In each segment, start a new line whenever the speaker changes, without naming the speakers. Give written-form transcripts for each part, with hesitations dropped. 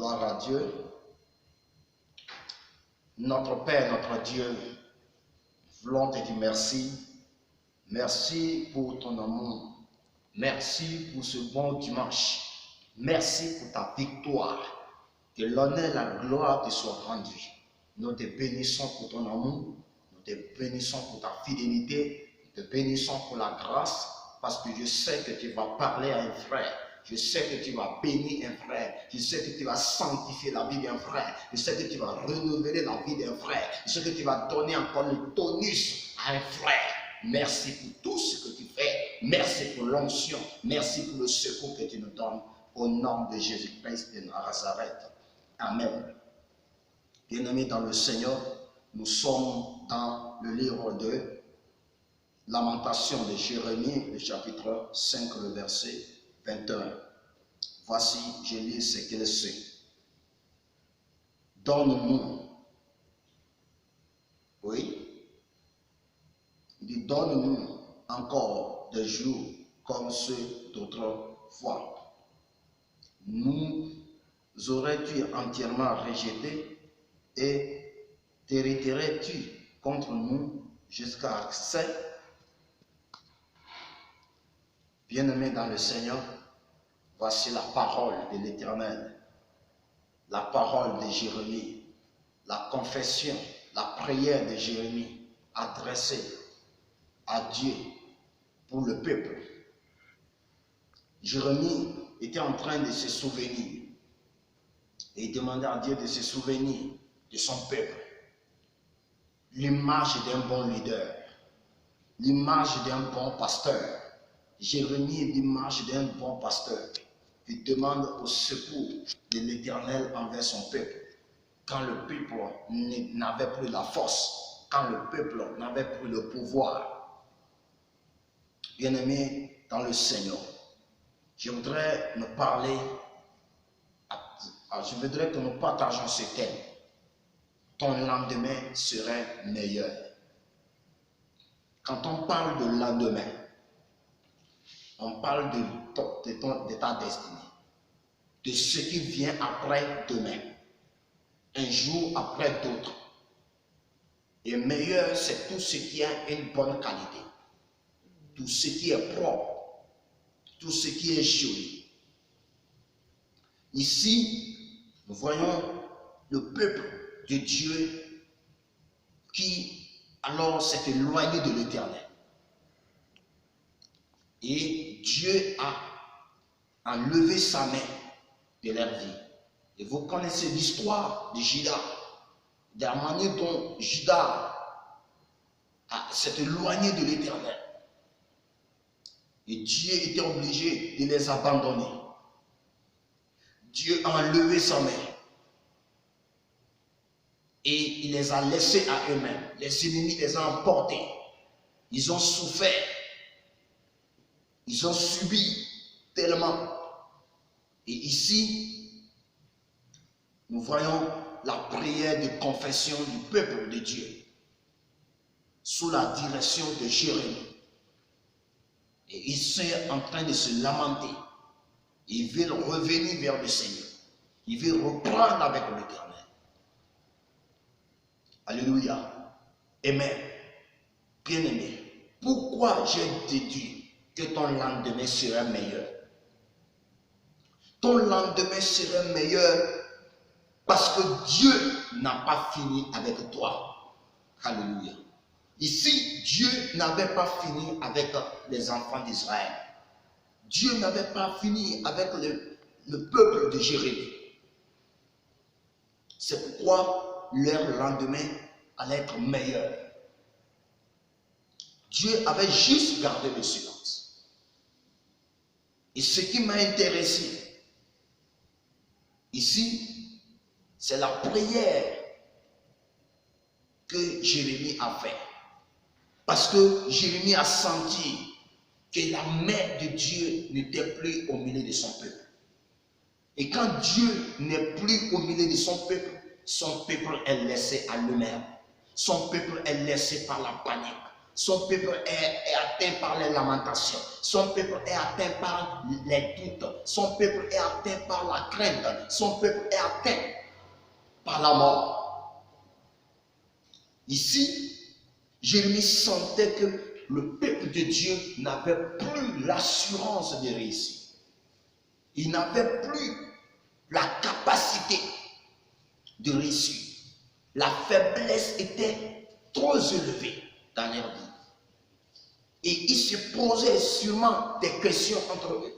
Gloire à Dieu. Notre Père, notre Dieu, voulons te dire merci. Merci pour ton amour. Merci pour ce bon dimanche. Merci pour ta victoire. Que l'honneur et la gloire te soient rendus. Nous te bénissons pour ton amour. Nous te bénissons pour ta fidélité. Nous te bénissons pour la grâce. Parce que je sais que tu vas parler à un frère. Je sais que tu vas bénir un frère. Je sais que tu vas sanctifier la vie d'un frère. Je sais que tu vas renouveler la vie d'un frère. Je sais que tu vas donner encore le tonus à un frère. Merci pour tout ce que tu fais. Merci pour l'onction. Merci pour le secours que tu nous donnes. Au nom de Jésus-Christ de Nazareth. Amen. Bien-aimés dans le Seigneur, nous sommes dans le livre de Lamentation de Jérémie, le chapitre 5, le verset 21. Voici, je lis ce qu'il sait. Donne-nous. Oui. Il dit, donne-nous encore des jours comme ceux d'autrefois. Nous aurais-tu entièrement rejeté et t'hériterais-tu contre nous jusqu'à accès? Bien-aimés dans le Seigneur, voici la parole de l'Éternel, la parole de Jérémie, la confession, la prière de Jérémie adressée à Dieu pour le peuple. Jérémie était en train de se souvenir et il demandait à Dieu de se souvenir de son peuple. L'image d'un bon leader, l'image d'un bon pasteur. Jérémie est l'image d'un bon pasteur. Il demande au secours de l'Éternel envers son peuple. Quand le peuple n'avait plus la force, quand le peuple n'avait plus le pouvoir. Bien-aimés dans le Seigneur, je voudrais nous parler, je voudrais que nous partagions ce thème. Ton lendemain serait meilleur. Quand on parle de lendemain, on parle de ta destinée, de ce qui vient après demain, un jour après d'autres. Et meilleur, c'est tout ce qui a une bonne qualité, tout ce qui est propre, tout ce qui est joli. Ici, nous voyons le peuple de Dieu qui alors s'est éloigné de l'Éternel. Et Dieu a enlevé sa main de leur vie. Et vous connaissez l'histoire de Judas, de la manière dont Judas s'est éloigné de l'Éternel. Et Dieu était obligé de les abandonner. Dieu a enlevé sa main. Et il les a laissés à eux-mêmes. Les ennemis les ont emportés. Ils ont souffert. Ils ont subi tellement. Et ici, nous voyons la prière de confession du peuple de Dieu sous la direction de Jérémie. Et ils sont en train de se lamenter. Ils veulent revenir vers le Seigneur. Ils veulent reprendre avec l'Éternel. Alléluia. Amen. Bien-aimé, pourquoi j'ai déduit que ton lendemain serait meilleur? Ton lendemain serait meilleur parce que Dieu n'a pas fini avec toi. Alléluia. Ici, Dieu n'avait pas fini avec les enfants d'Israël. Dieu n'avait pas fini avec le peuple de Jérémie. C'est pourquoi leur lendemain allait être meilleur. Dieu avait juste gardé le silence. Et ce qui m'a intéressé ici, c'est la prière que Jérémie a faite. Parce que Jérémie a senti que la main de Dieu n'était plus au milieu de son peuple. Et quand Dieu n'est plus au milieu de son peuple est laissé à lui-même. Son peuple est laissé par la panique. Son peuple est atteint par les lamentations. Son peuple est atteint par les doutes. Son peuple est atteint par la crainte. Son peuple est atteint par la mort. Ici, Jérémie sentait que le peuple de Dieu n'avait plus l'assurance de réussir. Il n'avait plus la capacité de réussir. La faiblesse était trop élevée dans leur vie. Et ils se posaient sûrement des questions entre eux.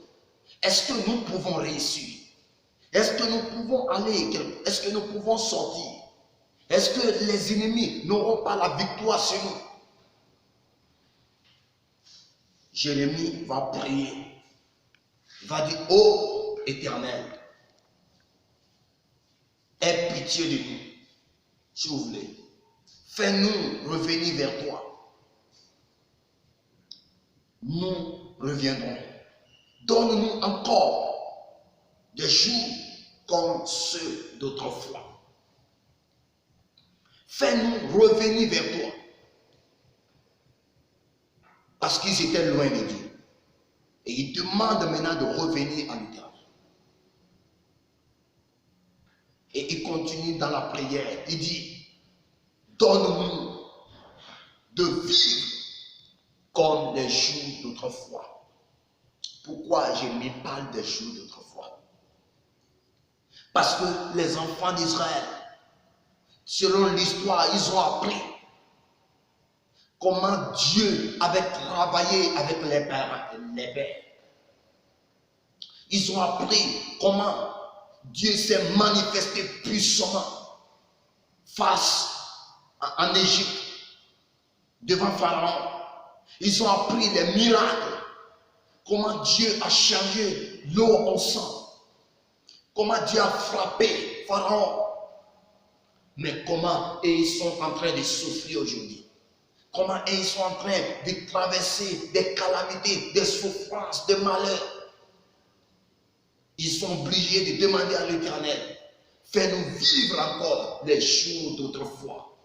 Est-ce que nous pouvons réussir? Est-ce que nous pouvons aller? Est-ce que nous pouvons sortir? Est-ce que les ennemis n'auront pas la victoire sur nous? Jérémie va prier. Il va dire, ô Éternel, aie pitié de nous, s'il vous plaît. Fais-nous revenir vers toi. Nous reviendrons. Donne-nous encore des jours comme ceux d'autrefois. Fais-nous revenir vers toi. Parce qu'ils étaient loin de Dieu. Et ils demandent maintenant de revenir à l'Éternel. Et il continue dans la prière. Il dit, donne-nous de vivre comme les jours d'autrefois. Pourquoi je me parle des jours d'autrefois? Parce que les enfants d'Israël, selon l'histoire, ils ont appris comment Dieu avait travaillé avec les pères. Ils ont appris comment Dieu s'est manifesté puissamment face en Égypte, devant Pharaon. Ils ont appris les miracles, comment Dieu a changé l'eau en sang, comment Dieu a frappé Pharaon. Mais comment ils sont en train de souffrir aujourd'hui? Comment ils sont en train de traverser des calamités, des souffrances, des malheurs? Ils sont obligés de demander à l'Éternel, fais-nous vivre encore les jours d'autrefois.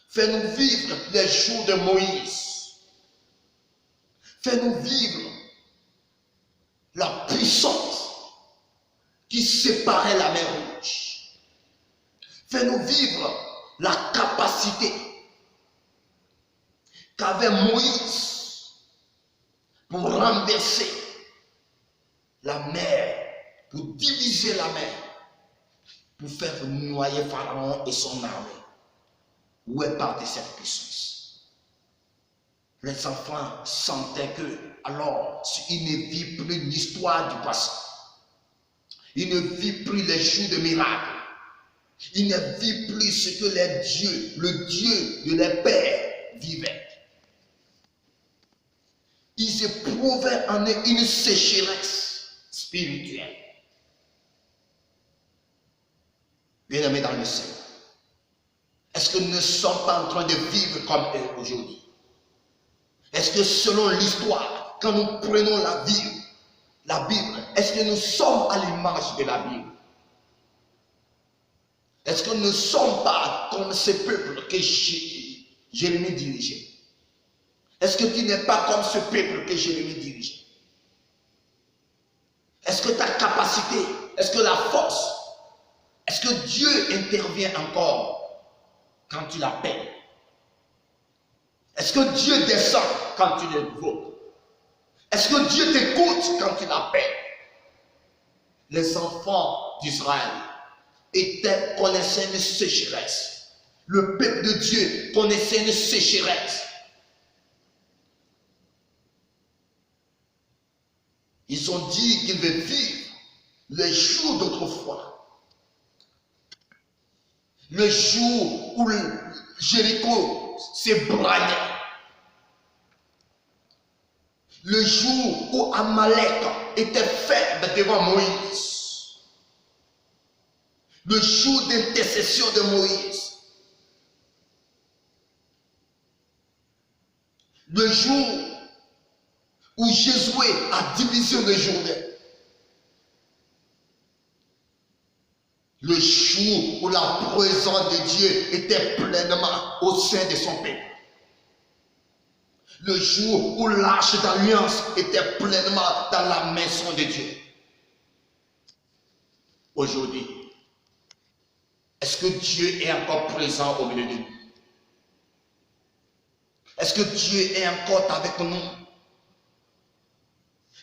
Fais-nous vivre les jours de Moïse. Fais-nous vivre la puissance qui séparait la mer Rouge. Fais-nous vivre la capacité qu'avait Moïse pour renverser la mer, pour diviser la mer, pour faire noyer Pharaon et son armée. Où est partie cette puissance? Les enfants sentaient que, alors, ils ne vivent plus l'histoire du passé. Ils ne vivent plus les jours de miracles. Ils ne vivent plus ce que les dieux, le Dieu de leurs pères vivaient. Ils éprouvaient en eux une sécheresse spirituelle. Bien-aimés dans le Seigneur, est-ce que nous ne sommes pas en train de vivre comme eux aujourd'hui? Est-ce que selon l'histoire, quand nous prenons la Bible, est-ce que nous sommes à l'image de la Bible? Est-ce que nous ne sommes pas comme ce peuple que Jérémie dirigeait? Est-ce que tu n'es pas comme ce peuple que Jérémie dirigeait? Est-ce que ta capacité, est-ce que la force, est-ce que Dieu intervient encore quand tu l'appelles? Est-ce que Dieu descend quand tu l'évoques? Est-ce que Dieu t'écoute quand tu l'appelles? Les enfants d'Israël connaissaient une sécheresse. Le peuple de Dieu connaissait une sécheresse. Ils ont dit qu'ils veulent vivre les jours d'autrefois. Le jour où Jéricho s'ébranlait. Le jour où Amalek était faible devant Moïse. Le jour d'intercession de Moïse. Le jour où Josué a divisé le Jourdain. Le jour où la présence de Dieu était pleinement au sein de son peuple. Le jour où l'arche d'alliance était pleinement dans la maison de Dieu. Aujourd'hui, est-ce que Dieu est encore présent au milieu de nous? Est-ce que Dieu est encore avec nous?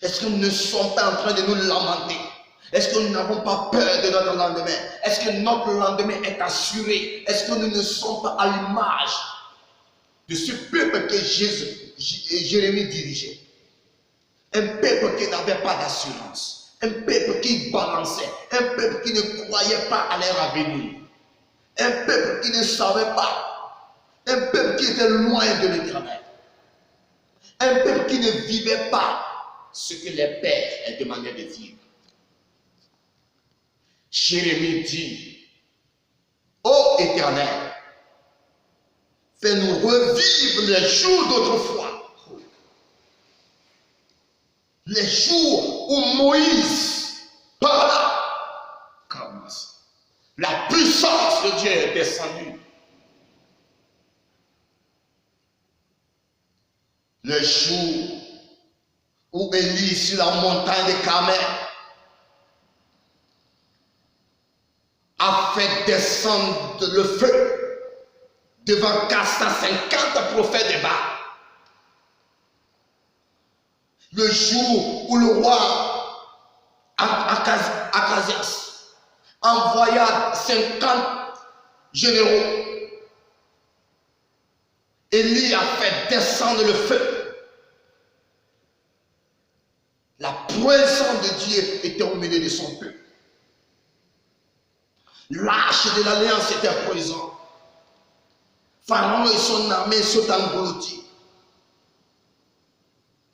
Est-ce que nous ne sommes pas en train de nous lamenter? Est-ce que nous n'avons pas peur de notre lendemain? Est-ce que notre lendemain est assuré? Est-ce que nous ne sommes pas à l'image de ce peuple que Jérémie dirigeait? Un peuple qui n'avait pas d'assurance. Un peuple qui balançait. Un peuple qui ne croyait pas à leur avenir. Un peuple qui ne savait pas. Un peuple qui était loin de l'Éternel. Un peuple qui ne vivait pas ce que les pères demandaient de vivre. Jérémie dit, ô Éternel, fais-nous revivre les jours d'autrefois. Les jours où Moïse parla comme ça. La puissance de Dieu est descendue. Le jour où Élie sur la montagne de Carmel a fait descendre le feu devant 450 prophètes de Baal. Le jour où le roi Achazias envoya 50 généraux, Élie a fait descendre le feu. La présence de Dieu était au milieu de son peuple. L'arche de l'alliance était présente. Pharaon et son armée sont engloutis.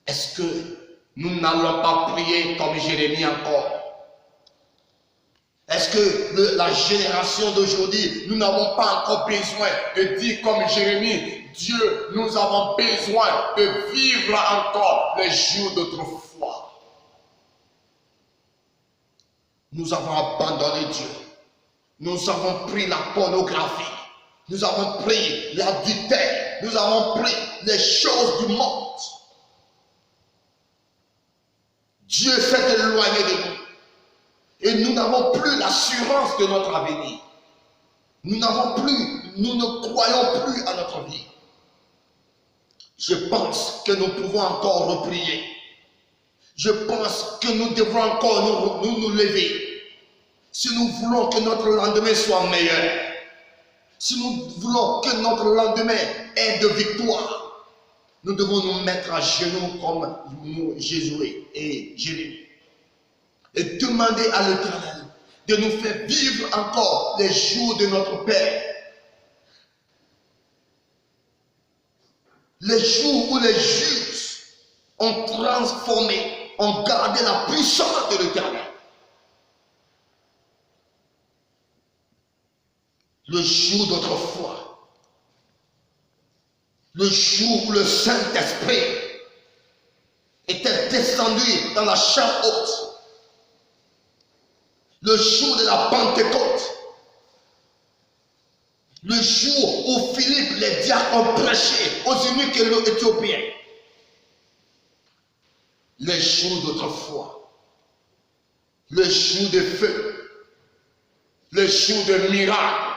Est-ce que nous n'allons pas prier comme Jérémie encore? Est-ce que la génération d'aujourd'hui, nous n'avons pas encore besoin de dire comme Jérémie, Dieu, nous avons besoin de vivre encore les jours d'autrefois. Nous avons abandonné Dieu. Nous avons pris la pornographie. Nous avons pris l'adultère. Nous avons pris les choses du monde. Dieu s'est éloigné de nous. Et nous n'avons plus l'assurance de notre avenir. Nous ne croyons plus à notre vie. Je pense que nous pouvons encore reprier. Je pense que nous devrons encore nous lever. Si nous voulons que notre lendemain soit meilleur. Si nous voulons que notre lendemain ait de victoire. Nous devons nous mettre à genoux comme Jésus et Jérémie. Et demander à l'Éternel de nous faire vivre encore les jours de notre Père. Les jours où les justes ont transformé, ont gardé la puissance de l'Éternel. Le jour d'autrefois. Le jour où le Saint-Esprit était descendu dans la chambre haute. Le jour de la Pentecôte. Le jour où Philippe, les diacres, ont prêché aux eunuques éthiopiens. Les jours d'autrefois. Le jour de feu. Le jour de miracle.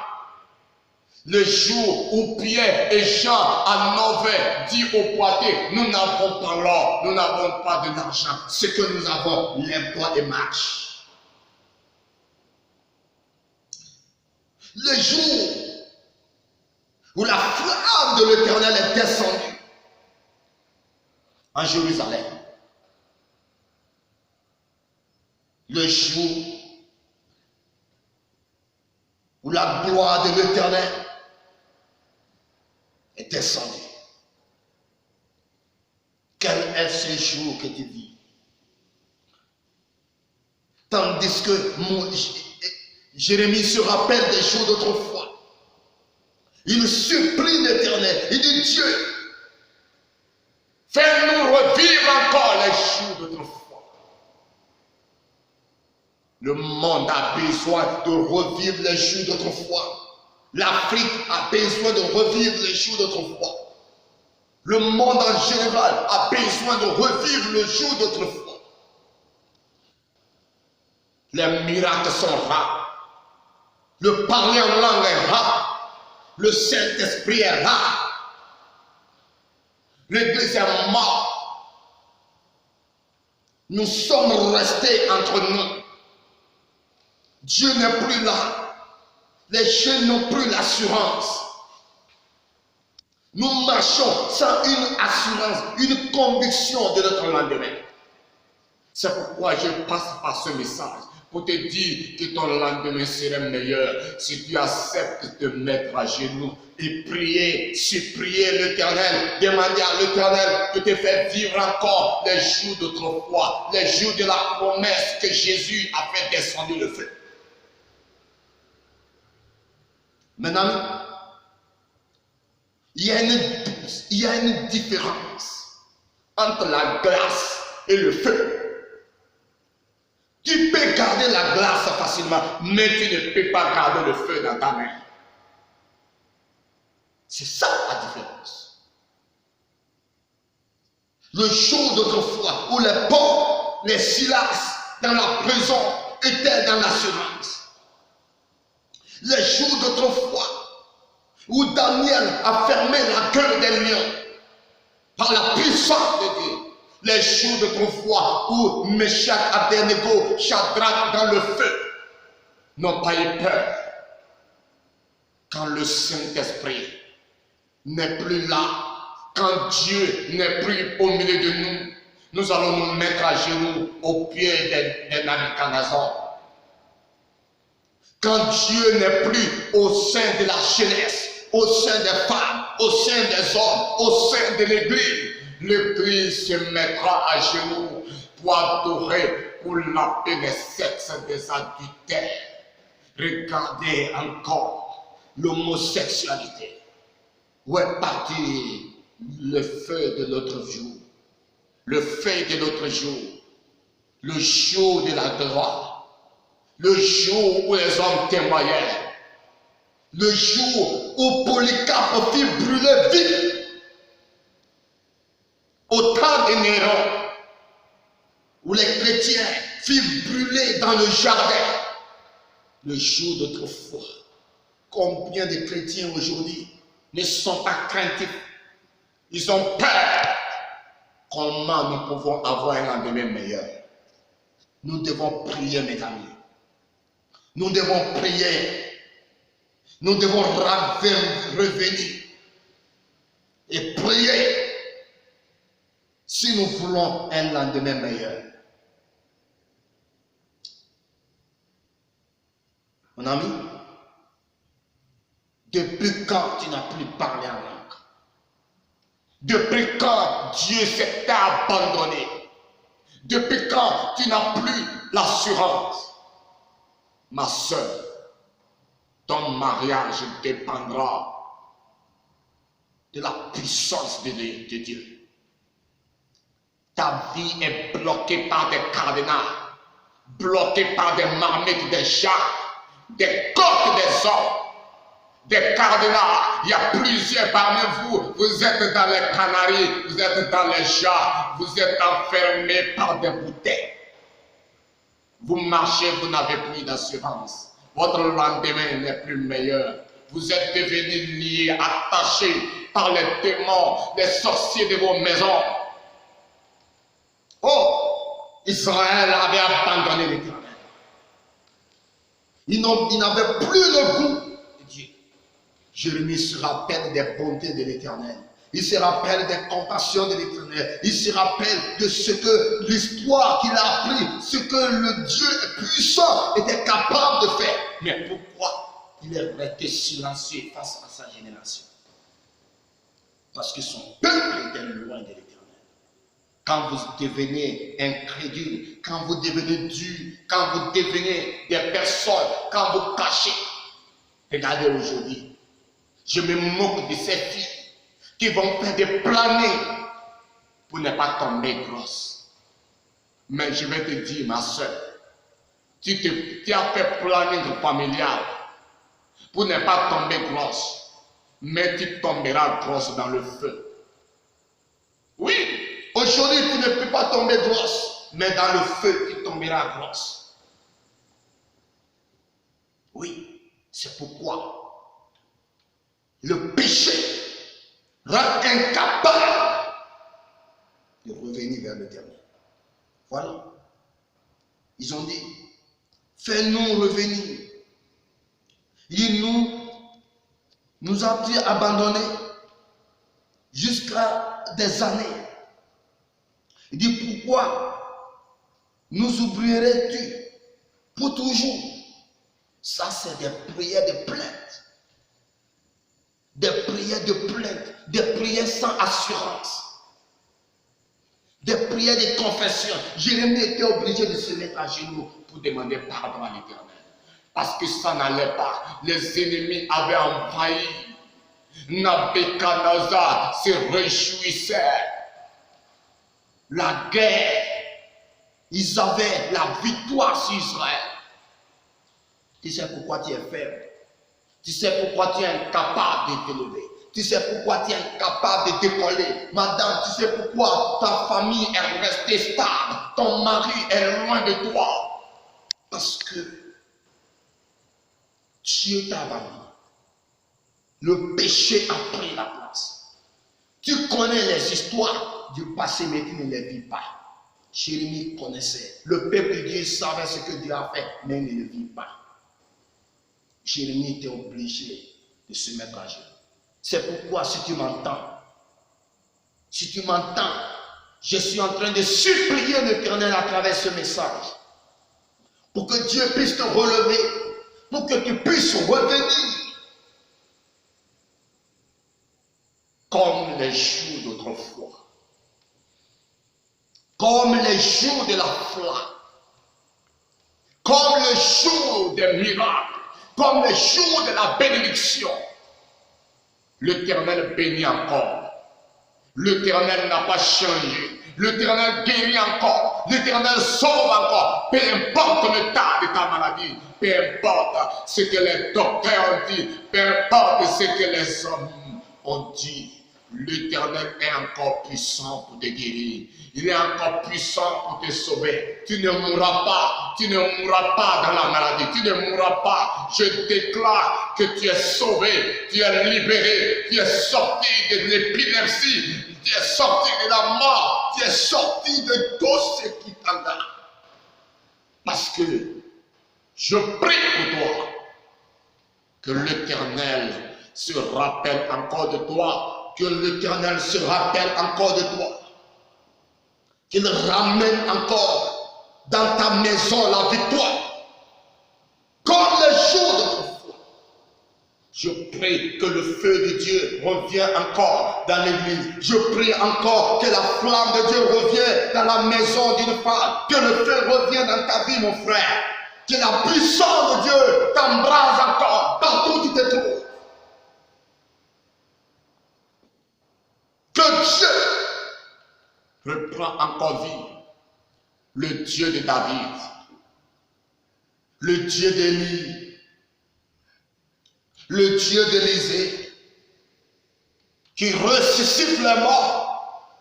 Le jour où Pierre et Jean à Nové dit aux poitiers, nous n'avons pas l'or, nous n'avons pas de l'argent. Ce que nous avons, les bois et marches. Le jour où la flamme de l'Éternel est descendue en Jérusalem. Le jour où la gloire de l'Éternel est descendue. Quel est ce jour que tu vis? Tandis que Jérémie se rappelle des jours d'autrefois. Il supplie l'Éternel. Il dit, Dieu, fais-nous revivre encore les jours d'autrefois. Le monde a besoin de revivre les jours d'autrefois. L'Afrique a besoin de revivre les jours d'autrefois. Le monde en général a besoin de revivre le jour d'autrefois. Les miracles sont rares. Le parler en langue est rare. Le Saint-Esprit est rare. L'Église est morte. Nous sommes restés entre nous. Dieu n'est plus là. Les jeunes n'ont plus l'assurance. Nous marchons sans une assurance, une conviction de notre lendemain. C'est pourquoi je passe par ce message pour te dire que ton lendemain serait meilleur si tu acceptes de te mettre à genoux et prier, supplier l'Éternel, demander à l'Éternel de te faire vivre encore les jours d'autrefois, les jours de la promesse que Jésus a fait descendre le feu. Maintenant, il y a une différence entre la glace et le feu. Tu peux garder la glace facilement, mais tu ne peux pas garder le feu dans ta main. C'est ça la différence. Le jour d'autrefois où les Paul, les Silas dans la prison étaient dans l'assurance. Les jours d'autrefois où Daniel a fermé la gueule des lions par la puissance de Dieu. Les jours d'autrefois où Meshach, Abednego, Shadrach dans le feu n'ont pas eu peur. Quand le Saint-Esprit n'est plus là, quand Dieu n'est plus au milieu de nous, nous allons nous mettre à genoux au pied des Nabuchodonosor. Quand Dieu n'est plus au sein de la jeunesse, au sein des femmes, au sein des hommes, au sein de l'Église, l'Église se mettra à genoux pour adorer, pour laver les sexes des adultères. Regardez encore l'homosexualité. Où est parti le feu de l'autre jour? Le feu de l'autre jour. Le jour de la gloire. Le jour où les hommes témoignaient. Le jour où Polycarpe fit brûler vite. Au temps de Néron, où les chrétiens firent brûler dans le jardin. Le jour d'autrefois. Combien de chrétiens aujourd'hui ne sont pas craintifs? Ils ont peur. Comment nous pouvons avoir un lendemain meilleur? Nous devons prier, mes amis. Nous devons prier. Nous devons revenir et prier si nous voulons un lendemain meilleur. Mon ami, depuis quand tu n'as plus parlé en langue? Depuis quand Dieu s'est abandonné? Depuis quand tu n'as plus l'assurance? Ma soeur, ton mariage dépendra de la puissance de Dieu. Ta vie est bloquée par des cadenas, bloquée par des marmites, des chats, des coques des hommes, des cadenas. Il y a plusieurs parmi vous. Vous êtes dans les Canaries, vous êtes dans les chats, vous êtes enfermés par des bouteilles. Vous marchez, vous n'avez plus d'assurance. Votre lendemain n'est plus meilleur. Vous êtes devenus liés, attachés par les démons, les sorciers de vos maisons. Oh, Israël avait abandonné l'Éternel. Ils n'avaient plus le goût de Dieu. Jérémie se rappelle des bontés de l'Éternel. Il se rappelle des compassions de l'Éternel. Il se rappelle de ce que l'histoire qu'il a appris, ce que le Dieu puissant était capable de faire. Mais pourquoi il est resté silencieux face à sa génération? Parce que son peuple était loin de l'Éternel. Quand vous devenez incrédule, quand vous devenez dur, quand vous devenez des personnes, quand vous cachez. Regardez aujourd'hui, je me moque de ces filles qui vont faire des plannings pour ne pas tomber grosse. Mais je vais te dire, ma soeur, tu as fait planning familial pour ne pas tomber grosse, mais tu tomberas grosse dans le feu. Oui, aujourd'hui tu ne peux pas tomber grosse, mais dans le feu tu tomberas grosse. Oui, c'est pourquoi le péché rend incapable de revenir vers l'Éternel. Voilà. Ils ont dit, fais-nous revenir. Il nous a-t-il abandonnés jusqu'à des années. Il dit, pourquoi nous oublierais-tu pour toujours? Ça, c'est des prières de plainte. Des prières de plainte. Des prières sans assurance. Des prières de confession. Jérémie était obligé de se mettre à genoux pour demander pardon à l'Éternel. Parce que ça n'allait pas. Les ennemis avaient envahi. Nabuchodonosor se réjouissait. La guerre. Ils avaient la victoire sur Israël. Tu sais pourquoi tu es faible. Tu sais pourquoi tu es incapable de t'élever. Tu sais pourquoi tu es incapable de décoller. Madame, tu sais pourquoi ta famille est restée stable. Ton mari est loin de toi. Parce que Dieu t'a abandonné. Le péché a pris la place. Tu connais les histoires du passé, mais tu ne les vis pas. Jérémie connaissait. Le peuple de Dieu savait ce que Dieu a fait, mais il ne le vit pas. Jérémie était obligé de se mettre à genoux. C'est pourquoi si tu m'entends, je suis en train de supplier l'Éternel à travers ce message. Pour que Dieu puisse te relever, pour que tu puisses revenir. Comme les jours d'autrefois. Comme les jours de la flamme. Comme les jours des miracles. Comme les jours de la bénédiction. L'Éternel bénit encore. L'Éternel n'a pas changé. L'Éternel guérit encore. L'Éternel sauve encore. Peu importe l'état de ta maladie. Peu importe ce que les docteurs ont dit. Peu importe ce que les hommes ont dit. L'Éternel est encore puissant pour te guérir. Il est encore puissant pour te sauver. Tu ne mourras pas. Tu ne mourras pas dans la maladie. Tu ne mourras pas. Je déclare que tu es sauvé. Tu es libéré. Tu es sorti de l'épilepsie. Tu es sorti de la mort. Tu es sorti de tout ce qui t'engarde. Parce que je prie pour toi. Que l'Éternel se rappelle encore de toi. Que l'Éternel se rappelle encore de toi. Qu'il ramène encore dans ta maison la victoire. Comme les jours d'autrefois. Je prie que le feu de Dieu revienne encore dans l'église. Je prie encore que la flamme de Dieu revienne dans la maison d'une femme. Que le feu revienne dans ta vie, mon frère. Que la puissance de Dieu t'embrase encore partout où tu te trouves. Que Dieu reprend encore vie. Le Dieu de David, le Dieu d'Élie, le Dieu d'Élisée, qui ressuscite les morts.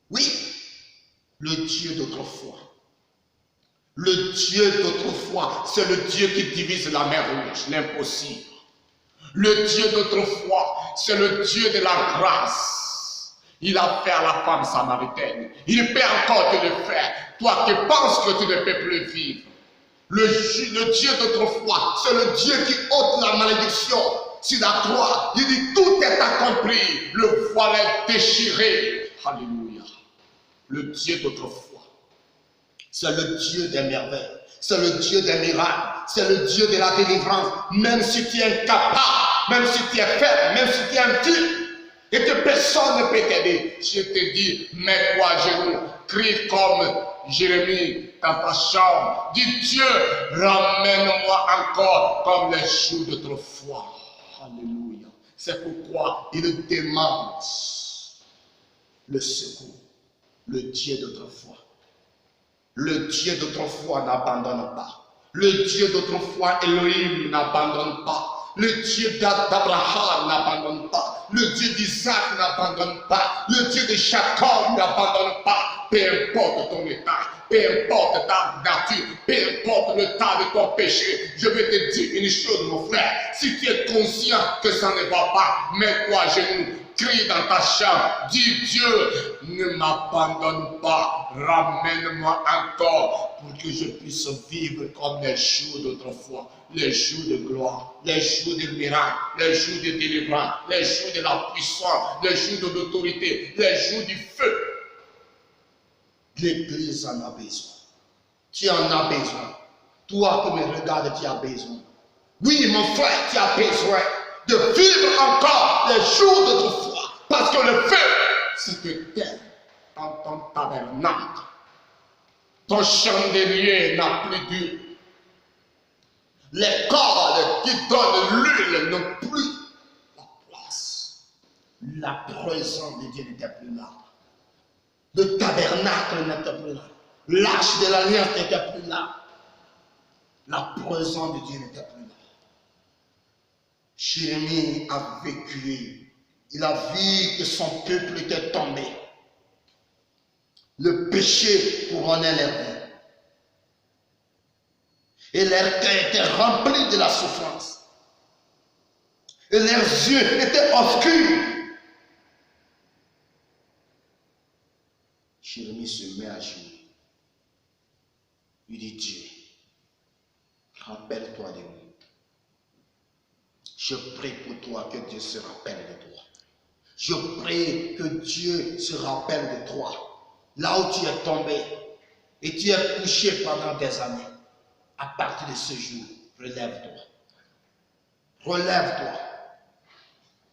Oui, le Dieu d'autrefois. Le Dieu d'autrefois, c'est le Dieu qui divise la mer Rouge, l'impossible. Le Dieu d'autrefois, c'est le Dieu de la grâce. Il a fait à la femme samaritaine. Il peut encore te le faire. Toi qui penses que tu ne peux plus vivre. Le Dieu d'autrefois, c'est le Dieu qui ôte la malédiction sur la croix. Il dit tout est accompli. Le voile est déchiré. Alléluia. Le Dieu d'autrefois, c'est le Dieu des merveilles. C'est le Dieu des miracles. C'est le Dieu de la délivrance. Même si tu es incapable, même si tu es faible, même si tu es infime, et que personne ne peut t'aider, je te dis, mets-toi à genoux, crie comme Jérémie dans ta chambre. Dis Dieu, ramène-moi encore comme les jours d'autrefois. Alléluia. C'est pourquoi il demande le secours. Le Dieu d'autrefois. Le Dieu d'autrefois n'abandonne pas. Le Dieu d'autrefois, Elohim, n'abandonne pas. Le Dieu d'Abraham n'abandonne pas.
Le Dieu d'Isaac n'abandonne pas. Le Dieu de Jacob n'abandonne pas. Peu importe ton état, peu importe ta nature, peu importe le tas de ton péché, je vais te dire une chose, mon frère. Si tu es conscient que ça ne va pas, mets-toi à genoux, crie dans ta chambre, dis Dieu, ne m'abandonne pas, ramène-moi encore pour que je puisse vivre comme les jours d'autrefois, les jours de gloire, les jours de miracle, les jours de délivrance, les jours de la puissance, les jours de l'autorité, les jours du feu.
L'Église en a besoin. Tu en as besoin. Toi qui me regardes, tu as besoin. Oui, mon frère, tu as besoin de vivre encore les jours d'autrefois. Parce que le feu, c'est éteint dans ton tabernacle. Ton chandelier n'a plus d'huile. Les cordes qui donnent l'huile n'ont plus la place. La présence de Dieu n'était plus là. Le tabernacle n'était plus là. L'arche de l'alliance n'était plus là. La présence de Dieu n'était plus là. Jérémie a vécu. Il a vu que son peuple était tombé. Le péché couronnait leur vie. Et leur cœur était rempli de la souffrance. Et leurs yeux étaient obscurs. Jérémie se met à genoux. Il dit Dieu, rappelle-toi de nous. Je prie pour toi que Dieu se rappelle de toi. Je prie que Dieu se rappelle de toi. Là où tu es tombé et tu es couché pendant des années. À partir de ce jour, relève-toi. Relève-toi.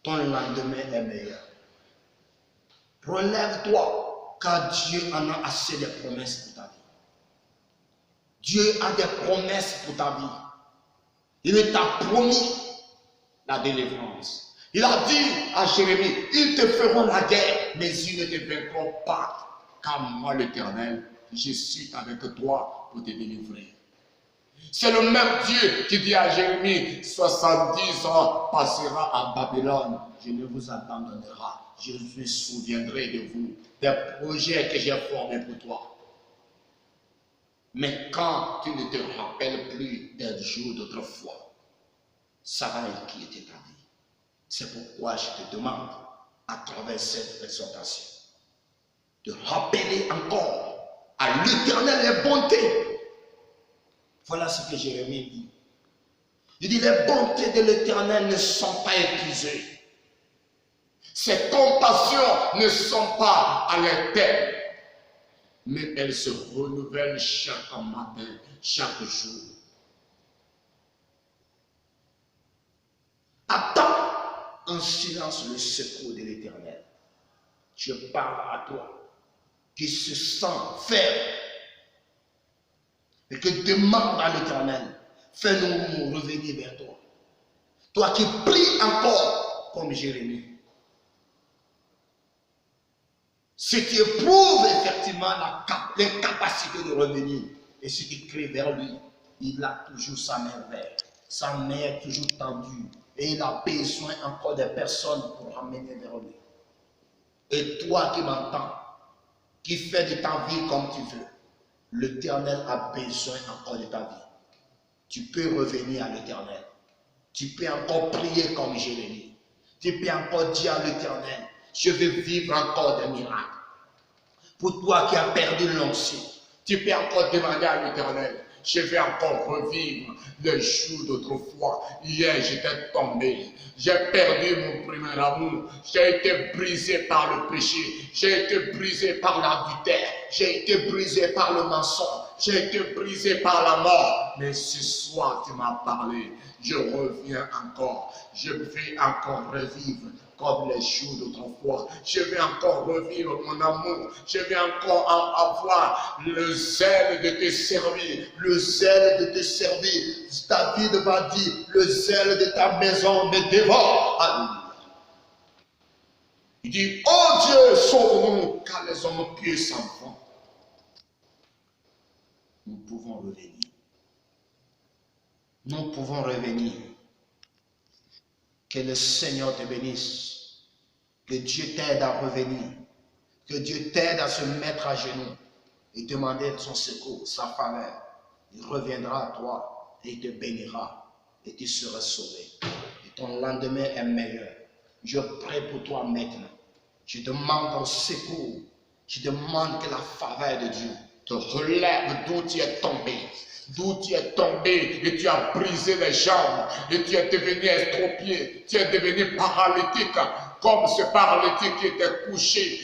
Ton lendemain est meilleur. Relève-toi, car Dieu en a assez de promesses pour ta vie. Dieu a des promesses pour ta vie. Il t'a promis la délivrance. Il a dit à Jérémie, ils te feront la guerre, mais ils ne te vaincront pas. Car moi, l'Éternel, je suis avec toi pour te délivrer. C'est le même Dieu qui dit à Jérémie, 70 ans passera à Babylone, je ne vous abandonnerai, je me souviendrai de vous, des projets que j'ai formés pour toi. Mais quand tu ne te rappelles plus des jours d'autrefois, ça va inquiéter ta vie. C'est pourquoi je te demande, à travers cette exhortation, de rappeler encore à l'Éternel les bontés. Voilà ce que Jérémie dit. Il dit, les bontés de l'Éternel ne sont pas épuisées. Ses compassions ne sont pas à l'éternel, mais elles se renouvellent chaque matin, chaque jour. Attends en silence le secours de l'Éternel. Je parle à toi qui se sent faible et que demande à l'Éternel, fais-nous revenir vers toi. Toi qui pries encore comme Jérémie. Si tu éprouves effectivement l'incapacité de revenir, et si tu cries vers lui, il a toujours sa main verte, sa main est toujours tendue, et il a besoin encore de personnes pour ramener vers lui. Et toi qui m'entends, qui fais de ta vie comme tu veux, l'Éternel a besoin encore de ta vie. Tu peux revenir à l'Éternel. Tu peux encore prier comme Jérémie. Tu peux encore dire à l'Éternel, je veux vivre encore des miracles. Pour toi qui as perdu l'onction, tu peux encore demander à l'Éternel, je vais encore revivre les jours d'autrefois. Hier, j'étais tombé. J'ai perdu mon premier amour. J'ai été brisé par le péché. J'ai été brisé par l'adultère. J'ai été brisé par le mensonge. J'ai été brisé par la mort. Mais ce soir, tu m'as parlé. Je reviens encore. Je vais encore revivre comme les jours d'autrefois. Je vais encore revivre mon amour. Je vais encore avoir le zèle de te servir. Le zèle de te servir. David va dire, le zèle de ta maison me dévore. Alléluia. Il dit, oh Dieu, sauve-nous, car les hommes pieux s'en vont. Nous pouvons revenir. Nous pouvons revenir. Que le Seigneur te bénisse. Que Dieu t'aide à revenir. Que Dieu t'aide à se mettre à genoux et demander son secours, sa faveur. Il reviendra à toi et il te bénira et tu seras sauvé. Et ton lendemain est meilleur. Je prie pour toi maintenant. Je demande ton secours. Je demande que la faveur de Dieu te relève d'où tu es tombé. D'où tu es tombé et tu as brisé les jambes et tu es devenu estropié, tu es devenu paralytique comme ce paralytique qui était couché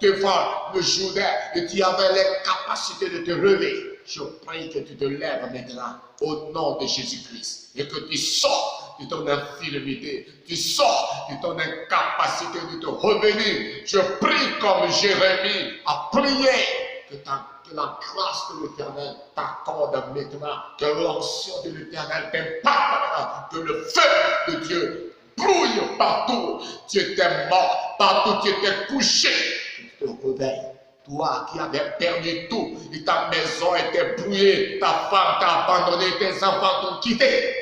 devant le Jourdain et tu avais les capacités de te relever. Je prie que tu te lèves maintenant au nom de Jésus-Christ et que tu sors de ton infirmité, tu sors de ton incapacité de te revenir. Je prie comme Jérémie a prié que la grâce de l'Éternel t'accorde maintenant, que l'onction de l'Éternel t'impacte, que le feu de Dieu brouille partout. Tu étais mort, partout tu étais couché, que tu te réveilles. Toi qui avais perdu tout, et ta maison était brûlée, ta femme t'a abandonné, tes enfants t'ont quitté.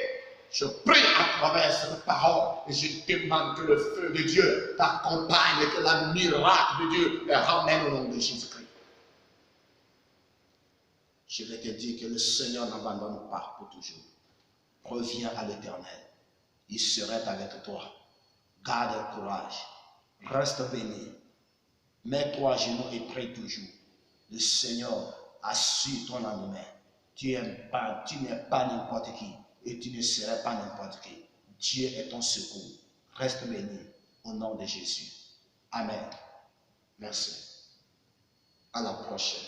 Je prie à travers cette parole et je demande que le feu de Dieu t'accompagne et que la miracle de Dieu les ramène au nom de Jésus-Christ. Je vais te dire que le Seigneur n'abandonne pas pour toujours. Reviens à l'Éternel. Il serait avec toi. Garde le courage. Reste béni. Mets-toi à genoux et prie toujours. Le Seigneur assure ton lendemain. Tu n'es pas n'importe qui et tu ne serais pas n'importe qui. Dieu est ton secours. Reste béni au nom de Jésus. Amen. Merci. À la prochaine.